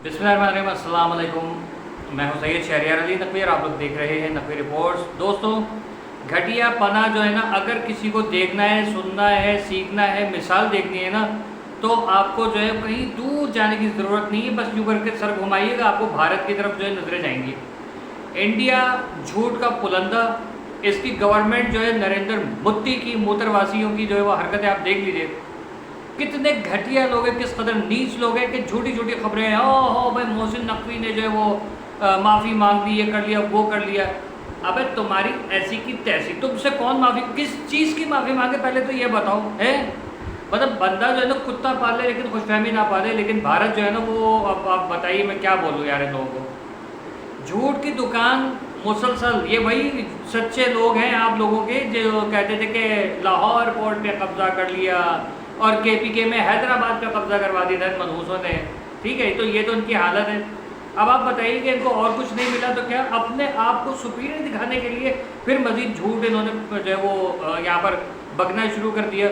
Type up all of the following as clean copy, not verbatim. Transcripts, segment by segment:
बिस्मिल्लाहिर्रहमानिर्रहीम, अस्सलाम वालेकुम। मैं हूं सैयद शहरियार अली नकवी और आप लोग देख रहे हैं नकवी रिपोर्ट्स। दोस्तों, घटिया पना जो है ना, अगर किसी को देखना है, सुनना है, सीखना है, मिसाल देखनी है ना, तो आपको जो है कहीं दूर जाने की ज़रूरत नहीं है। बस यूँ करके सर घुमाइएगा, आपको भारत की तरफ जो है नजरें जाएंगी। इंडिया झूठ का पुलंदा, इसकी गवर्नमेंट जो है नरेंद्र मोदी की मूत्रवासियों की जो है वो हरकतें आप देख लीजिए। कितने घटिया लोग हैं, किस कदर नीच लोग हैं कि झूठी झूठी खबरें हैं। हो भाई मोहसिन नकवी ने जो है वो माफ़ी मांग ली, ये कर लिया, वो कर लिया। अबे तुम्हारी ऐसी की तैसी, तुमसे कौन माफ़ी, किस चीज़ की माफ़ी मांगे, पहले तो ये बताओ है। मतलब बंदा जो है ना कुत्ता पाले लेकिन खुशफहमी ना पाले, लेकिन भारत जो है ना वो अब आप बताइए मैं क्या बोलूँ यार इन लोगों को। झूठ की दुकान मुसलसल, ये वही सच्चे लोग हैं आप लोगों के जो कहते थे कि लाहौर पोर्ट पे कब्जा कर लिया और केपीके में हैदराबाद पे कब्जा करवा दिया था मनहूसों ने। ठीक है, तो ये तो उनकी हालत है। अब आप बताइए कि इनको और कुछ नहीं मिला तो क्या अपने आप को सुपीरियर दिखाने के लिए फिर मजीद झूठ इन्होंने जो है वो यहाँ पर बकना शुरू कर दिया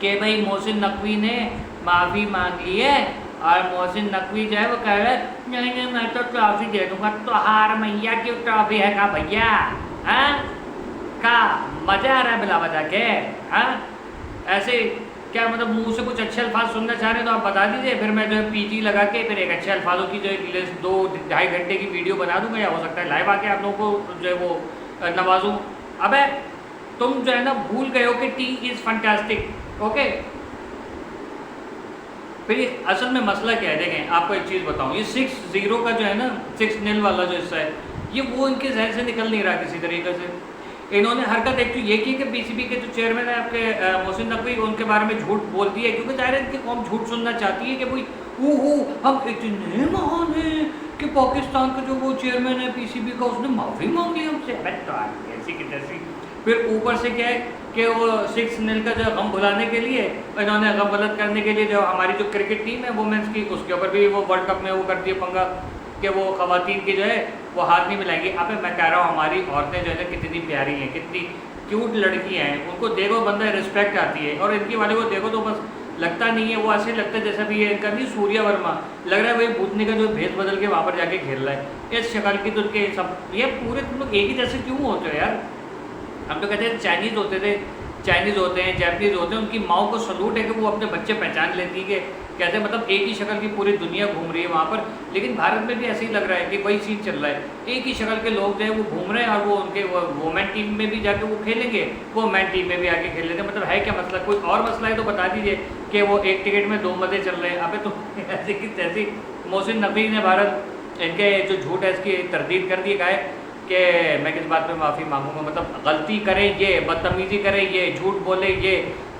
कि भाई मोहसिन नकवी ने माफ़ी मांग ली है और मोहसिन नकवी जो है वो कह रहे नहीं नहीं मैं तो ट्रॉफी दे दूंगा। तो हार मैया की ट्रॉफी है का भैया? हाँ, का मजा आ रहा है बिला वजह के? हाँ, ऐसे क्या मतलब मुंह से कुछ अच्छे अल्फाज सुनना चाह रहे हैं तो आप बता दीजिए, फिर मैं जो है पीजी लगा के फिर एक अच्छे अल्फाजों की जो है लिस्ट 2-2.5 घंटे की वीडियो बना दूंगा, या हो सकता है लाइव आके आप लोगों को जो है वो नवाजूँ। अबे तुम जो है ना भूल गए हो कि टी इज़ फंटास्टिक, ओके। फिर ये असल में मसला क्या है, देखें आपको एक चीज़ बताऊँ, ये 6-0 का जो है ना 6-0 वाला जो हिस्सा है, ये वो इनके जहन से निकल नहीं रहा किसी तरीके से। इन्होंने हरकत एक तो ये की कि पीसीबी के जो चेयरमैन है आपके मोहसिन नकवी, उनके बारे में झूठ बोलती है, क्योंकि जाहिर है इनकी कौम झूठ सुनना चाहती है कि भाई ओहो हम इतने महान हैं कि पाकिस्तान का जो वो चेयरमैन है पीसीबी का, उसने माफ़ी मांग ली हमसे। ऐसी की तैसी। फिर ऊपर से क्या है कि वो 6-0 का जो गम भुलाने के लिए, इन्होंने गम गलत करने के लिए जो हमारी जो क्रिकेट टीम है वुमेंस की, उसके ऊपर भी वो वर्ल्ड कप में वो कर दिए पंगा कि वो खवातीन की जो है वो हाथ नहीं मिलाएंगी। अब मैं कह रहा हूँ हमारी औरतें जो है कितनी प्यारी हैं, कितनी क्यूट लड़कियाँ हैं, उनको देखो बंदा रिस्पेक्ट आती है। और इनकी वाले को देखो तो बस लगता नहीं है, वो ऐसे लगता है जैसा भी ये इनका नहीं सूर्या वर्मा लग रहा है, वही भूतनी का जो भेद बदल के वहाँ पर जाके खेल रहा है। इस शक्ल की तो उनके सब ये पूरे तुम लोग एक ही जैसे क्यों होते हो यार? हम तो कहते हैं चाइनीज़ होते थे, चाइनीज़ होते हैं, जैपनीज़ होते हैं, उनकी माओ को सलूट है कि वो अपने बच्चे पहचान लेती है कि कैसे मतलब एक ही शक्ल की पूरी दुनिया घूम रही है वहाँ पर। लेकिन भारत में भी ऐसे ही लग रहा है कि वही सीन चल रहा है, एक ही शक्ल के लोग जो है वो घूम रहे हैं और वो उनके वोमेन टीम में भी जाके वो खेलेंगे, वो मैन टीम में भी आके खेल लेंगे। मतलब है क्या मसला? कोई और मसला है तो बता दीजिए कि वो एक टिकट में 2 मज़े चल रहे हैं। अबे तो ऐसी की तैसी मोहसिन नकवी ने भारत इनके जो झूठ है इसकी तरदीद कर दी, कहा है कि मैं किस बात पे माफ़ी मांगूंगा। मतलब गलती करे ये, बदतमीज़ी करे ये, झूठ बोले ये,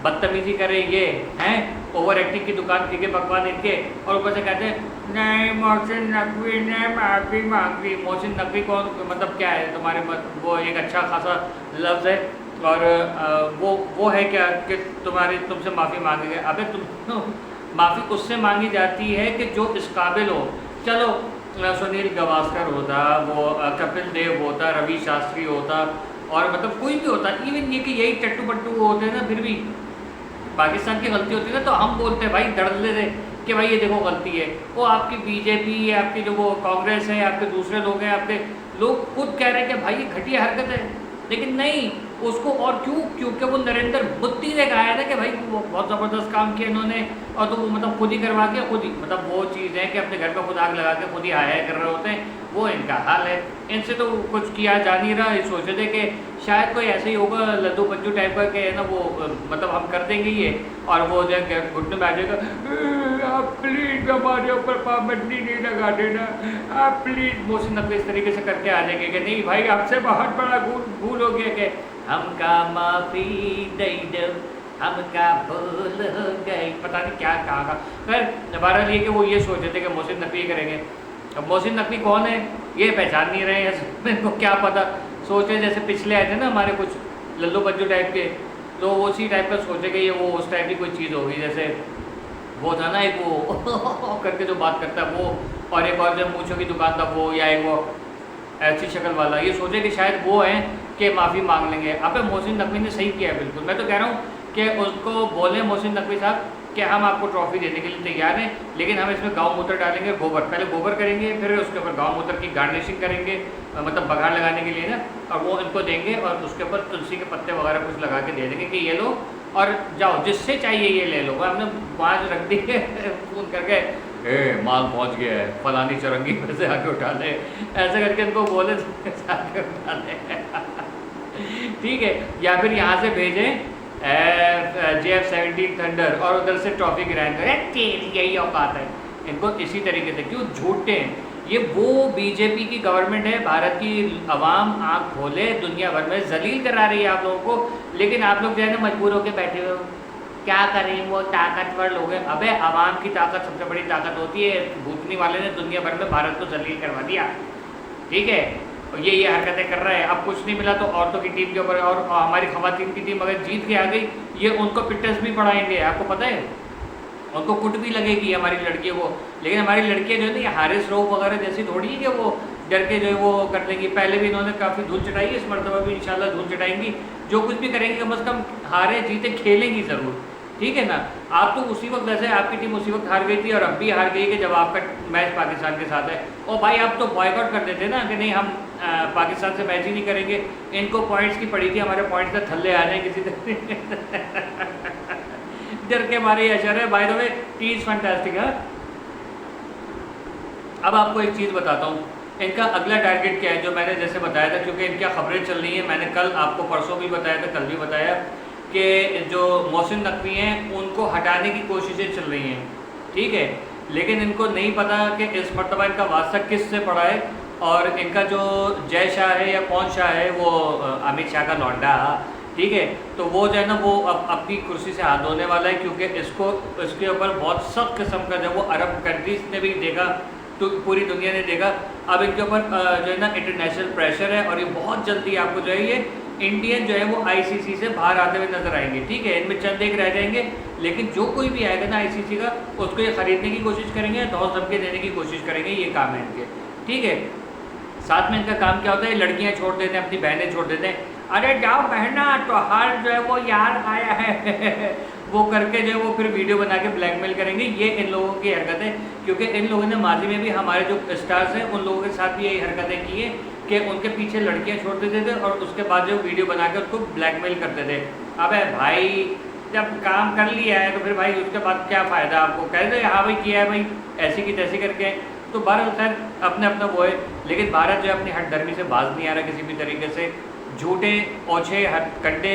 बदतमीज़ी करे ये, हैं ओवर एक्टिंग की दुकान ठीक है पकवान इनके, और ऊपर से कहते हैं नहीं मोहसिन नकवी ने माफ़ी मांगी। मोहसिन नकवी कौन, मतलब क्या है तुम्हारे वो एक अच्छा खासा लफ्ज़ है और वो है क्या कि तुमसे माफ़ी मांगेंगे? अबे तुम माफ़ी उससे मांगी जाती है कि जो इस काबिल हो। चलो सुनील गावस्कर होता, वो कपिल देव होता, रवि शास्त्री होता, और मतलब कोई भी होता, इवन ये कि यही टट्टू पट्टू होते हैं ना, फिर भी पाकिस्तान की गलती होती है ना तो हम बोलते हैं भाई दर्द से कि भाई ये देखो गलती है। वो आपकी बीजेपी है, आपकी जो वो कांग्रेस है, आपके दूसरे लोग हैं, आपके लोग खुद कह रहे हैं कि भाई ये घटिया हरकत है, लेकिन नहीं उसको और क्यों? क्योंकि वो नरेंद्र मोदी ने कहा था कि भाई वो बहुत ज़बरदस्त काम किया इन्होंने, और तो वो मतलब खुद ही करवा के खुद ही, मतलब वो चीज़ है कि अपने घर पर खुद आग लगा के खुद ही हाय कर रहे होते हैं, वो इनका हाल है। इनसे तो कुछ किया जा नहीं रहा। ये सोचे थे कि शायद कोई ऐसे ही होगा लद्दू पंजू टाइप का कि ना वो मतलब हम कर देंगे ये, और वो जो है घुटने में आ जाएगा आप प्लीज़ हमारे ऊपर पाबंदी नहीं लगा देना, आप प्लीज़। मोहसिन नकवी इस तरीके से करके आ जाएंगे कि नहीं भाई आपसे बहुत बड़ा भूल हो गया कि हमका माफ़ी दे दो, हमका भूल हो गई, पता नहीं क्या कहा का। खैर बहरहाल ये कि वो ये सोच रहे थे कि मोहसिन नकवी करेंगे। अब मोहसिन नकवी कौन है ये पहचान नहीं रहे हैं, मेरे को क्या पता। सोचे जैसे पिछले आए थे ना हमारे कुछ लल्लू बज्जू टाइप के, तो उसी टाइप का सोचे कि ये वो उस टाइप की कोई चीज़ होगी, जैसे वो था ना एक वो करके जो बात करता है वो, और एक और जो मूँछों की दुकान था वो, या एक वो ऐसी शक्ल वाला, ये सोचे कि शायद वो हैं कि माफ़ी मांग लेंगे। अब मोहसिन नकवी ने सही किया है बिल्कुल। मैं तो कह रहा हूँ कि उसको बोले मोहसिन नकवी साहब कि हम आपको ट्रॉफी देने के लिए तैयार हैं, लेकिन हम इसमें गाँव मूत्र डालेंगे, गोबर, पहले गोबर करेंगे, फिर उसके ऊपर गाँव मूत्र की गार्निशिंग करेंगे, मतलब बघार लगाने के लिए ना, और वो इनको देंगे और उसके ऊपर तुलसी के पत्ते वगैरह कुछ लगा के दे देंगे कि ये लो और जाओ, जिससे चाहिए ये ले लो। हमने 5 रख दी है फ़ोन करके, माल पहुंच गया है, फलानी चरंगी में से आके उठा ले, ऐसे करके इनको बोले आके उठा ले ठीक है। या फिर यहाँ से भेजें JF-17 थंडर और उधर से ट्रॉफी गिराएंगे, अरे तेरी यही औकात है। इनको इसी तरीके से, क्यों झूठे हैं ये, वो बीजेपी की गवर्नमेंट है, भारत की आवाम आँख खोले, दुनिया भर में जलील करा रही है आप लोगों को, लेकिन आप लोग जो है ना मजबूर होकर बैठे हुए हो, क्या करें, वो ताकतवर लोग हैं। अबे आवाम की ताकत सबसे बड़ी ताकत होती है, भूतनी वाले ने दुनिया भर में भारत को जलील करवा दिया, ठीक है, ये हरकतें कर रहा है। अब कुछ नहीं मिला तो औरतों की टीम के ऊपर, और हमारी खवातीन की टीम अगर जीत के आ गई, ये उनको फिटनेस भी बढ़ाएंगे, आपको पता है, उनको कुट भी लगेगी हमारी लड़कियों को। लेकिन हमारी लड़कियाँ जो है ना, ये हारिस रऊफ वगैरह जैसी थोड़ी है कि वो डर के जो है वो कर लेंगी। पहले भी इन्होंने काफ़ी धूल चटाई है, इस मरतबा भी इंशाल्लाह धूल चटाएंगी। जो कुछ भी करेंगे कम अज़ कम हारे जीते खेलेंगी ज़रूर, ठीक है ना। आप तो उसी वक्त, जैसे आपकी टीम उसी वक्त हार गई थी और अब भी हार गई कि जब आपका मैच पाकिस्तान के साथ है। और भाई आप तो बॉयकॉट कर देते ना कि नहीं हम पाकिस्तान से मैच ही नहीं करेंगे, इनको पॉइंट्स की पड़ी थी, हमारे पॉइंट्स तो थल्ले आ रहे हैं किसी तरह डर के हमारे अशर है। By the way T is fantastic है। अब आपको एक चीज़ बताता हूँ, इनका अगला टारगेट क्या है, जो मैंने जैसे बताया था, क्योंकि इनकी खबरें चल रही हैं, मैंने कल आपको परसों भी बताया था, कल भी बताया कि जो मोहसिन नकवी हैं उनको हटाने की कोशिशें चल रही हैं, ठीक है। लेकिन इनको नहीं पता कि इस मरतबा इनका वास्ता किस से पड़ा है, और इनका जो जय शाह है या कौन शाह है, वो अमित शाह का लौंडा, ठीक है। तो वो जो है ना, वो अब अपनी कुर्सी से हाथ धोने वाला है, क्योंकि इसके ऊपर बहुत सख्त किस्म का जब वो अरब कंट्रीज ने भी देखा, तो पूरी दुनिया ने देखा, अब इनके ऊपर जो है ना इंटरनेशनल प्रेशर है, और ये बहुत जल्दी आपको जो है ये इंडियन जो है वो ICC से बाहर आते हुए नजर आएंगे, ठीक है। इनमें चंद एक रह जाएंगे, लेकिन जो कोई भी आएगा ना ICC का, उसको ये खरीदने की कोशिश करेंगे, धौस धमके देने की कोशिश करेंगे, ये काम है इनके, ठीक है। साथ में इनका काम क्या होता है, लड़कियां छोड़ देते हैं, अपनी बहनें छोड़ देते हैं, अरे जाओ बहना तो हर जो है वो यार आया है वो करके जो है वो फिर वीडियो बना के ब्लैकमेल करेंगे। ये इन लोगों की हरकत है, क्योंकि इन लोगों ने माजी में भी हमारे जो स्टार्स हैं उन लोगों के साथ भी यही हरकतें की हैं कि उनके पीछे लड़कियां छोड़ देते थे और उसके बाद जो वीडियो बना के उसको ब्लैकमेल करते थे। अबे भाई जब काम कर लिया है तो फिर भाई उसके बाद क्या फ़ायदा, आपको कह दे हाँ भाई किया है भाई, ऐसी की तैसी करके। तो बहरहाल खैर अपने अपना वो है, लेकिन भारत जो है अपनी हठधर्मी से बाज नहीं आ रहा किसी भी तरीके से। झूठे ओछे हथकंडे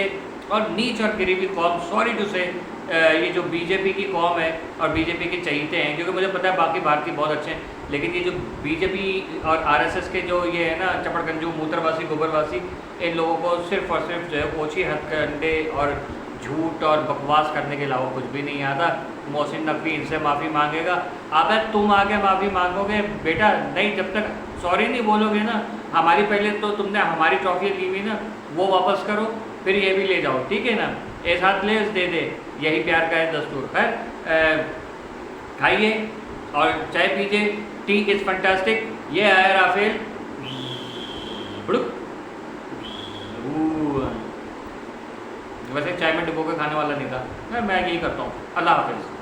और नीच और गिरी हुई कौम, सॉरी टू से ये जो बीजेपी की कौम है और बीजेपी के चहीते हैं, क्योंकि मुझे पता है बाकी भारतीय बहुत अच्छे हैं, लेकिन ये जो बीजेपी और आरएसएस के जो ये है ना चपड़गंजू मूत्रवासी गोबरवासी, इन लोगों को सिर्फ और सिर्फ जो है ओछी हथकंडे और झूठ और बकवास करने के अलावा कुछ भी नहीं आता। मोहसिन नकवी इनसे माफ़ी मांगेगा, अब तुम आगे माफ़ी मांगोगे बेटा नहीं, जब तक सॉरी नहीं बोलोगे ना, हमारी पहले तो तुमने हमारी ट्रॉफी ली हुई ना वो वापस करो, फिर ये भी ले जाओ, ठीक है ना। एक हाथ ले दे दे, यही प्यार का है दस्तूर। खैर खाइए और चाय पीजिए, टी इज़ फैंटास्टिक। ये आया राफेल, वैसे चाय में डुबो के खाने वाला नहीं था, मैं यही करता हूँ। अल्लाह हाफिज़।